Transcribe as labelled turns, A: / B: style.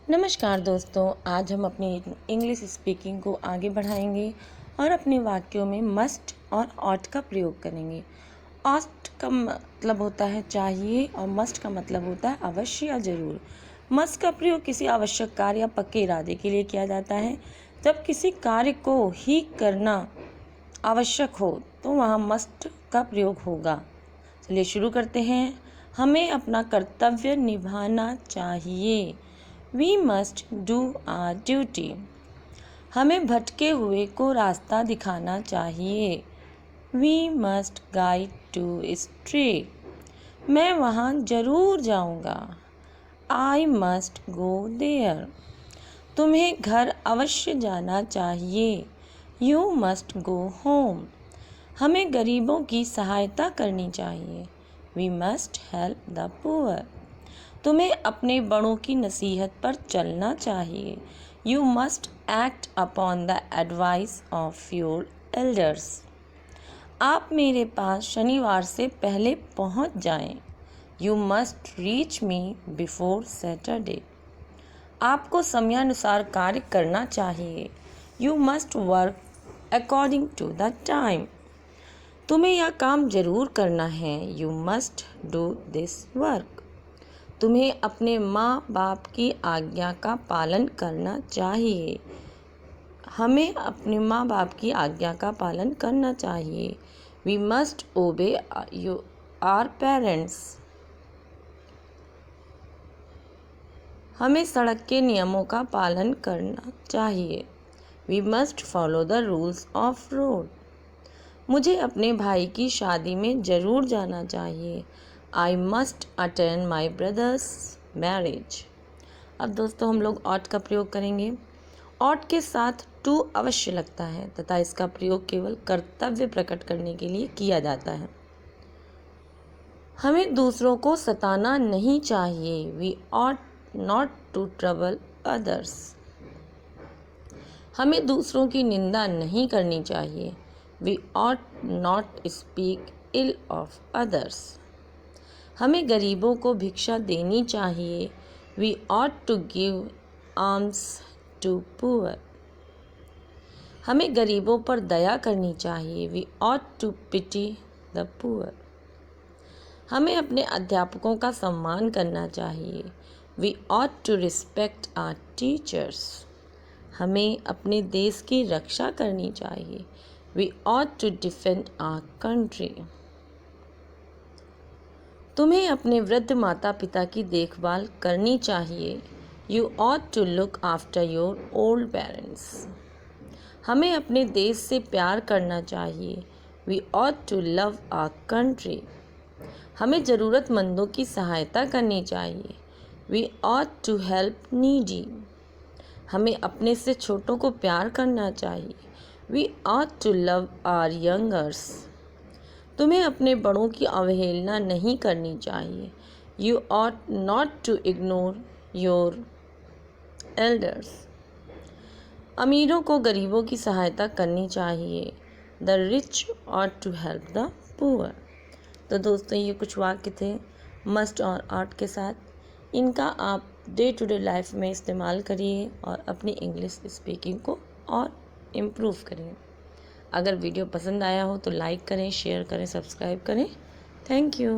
A: नमस्कार दोस्तों, आज हम अपनी इंग्लिश स्पीकिंग को आगे बढ़ाएंगे और अपने वाक्यों में मस्ट और ऑट का प्रयोग करेंगे। ऑट का मतलब होता है चाहिए और मस्ट का मतलब होता है अवश्य या ज़रूर। मस्ट का प्रयोग किसी आवश्यक कार्य या पक्के इरादे के लिए किया जाता है। जब किसी कार्य को ही करना आवश्यक हो तो वहाँ मस्ट का प्रयोग होगा। चलिए शुरू करते हैं। हमें अपना कर्तव्य निभाना चाहिए। We must do our duty. हमें भटके हुए को रास्ता दिखाना चाहिए। We must guide to stray. मैं वहाँ ज़रूर जाऊँगा। I must go there. तुम्हें घर अवश्य जाना चाहिए। You must go home. हमें गरीबों की सहायता करनी चाहिए। We must help the poor. तुम्हें अपने बड़ों की नसीहत पर चलना चाहिए। You must act upon the advice of your elders. आप मेरे पास शनिवार से पहले पहुंच जाएं। You must reach me before Saturday. आपको समयानुसार कार्य करना चाहिए। You must work according to the time. तुम्हें यह काम ज़रूर करना है। You must do this work. तुम्हें अपने माँ बाप की आज्ञा का पालन करना चाहिए। हमें अपने माँ बाप की आज्ञा का पालन करना चाहिए। We must obey our parents. हमें सड़क के नियमों का पालन करना चाहिए। We must follow the rules of road. मुझे अपने भाई की शादी में ज़रूर जाना चाहिए। I must attend my brother's marriage. अब दोस्तों हम लोग ऑट का प्रयोग करेंगे। ऑट के साथ टू अवश्य लगता है तथा इसका प्रयोग केवल कर्तव्य प्रकट करने के लिए किया जाता है। हमें दूसरों को सताना नहीं चाहिए। We ought not to trouble others. हमें दूसरों की निंदा नहीं करनी चाहिए। We ought not speak ill of others. हमें गरीबों को भिक्षा देनी चाहिए। We ought to give alms to poor. हमें गरीबों पर दया करनी चाहिए। We ought to pity the poor. हमें अपने अध्यापकों का सम्मान करना चाहिए। We ought to respect our teachers. हमें अपने देश की रक्षा करनी चाहिए। We ought to defend our country. तुम्हें अपने वृद्ध माता पिता की देखभाल करनी चाहिए। You ought to look after your old parents. हमें अपने देश से प्यार करना चाहिए। We ought to love our country. हमें ज़रूरतमंदों की सहायता करनी चाहिए। We ought to help needy. हमें अपने से छोटों को प्यार करना चाहिए। We ought to love our youngers. तुम्हें अपने बड़ों की अवहेलना नहीं करनी चाहिए। You ought not to ignore your elders. अमीरों को गरीबों की सहायता करनी चाहिए। The rich ought to help the poor. तो दोस्तों ये कुछ वाक्य थे मस्ट और ऑट के साथ। इनका आप डे टू डे लाइफ में इस्तेमाल करिए और अपनी इंग्लिश स्पीकिंग को और इम्प्रूव करिए। अगर वीडियो पसंद आया हो तो लाइक करें, शेयर करें, सब्सक्राइब करें। Thank you.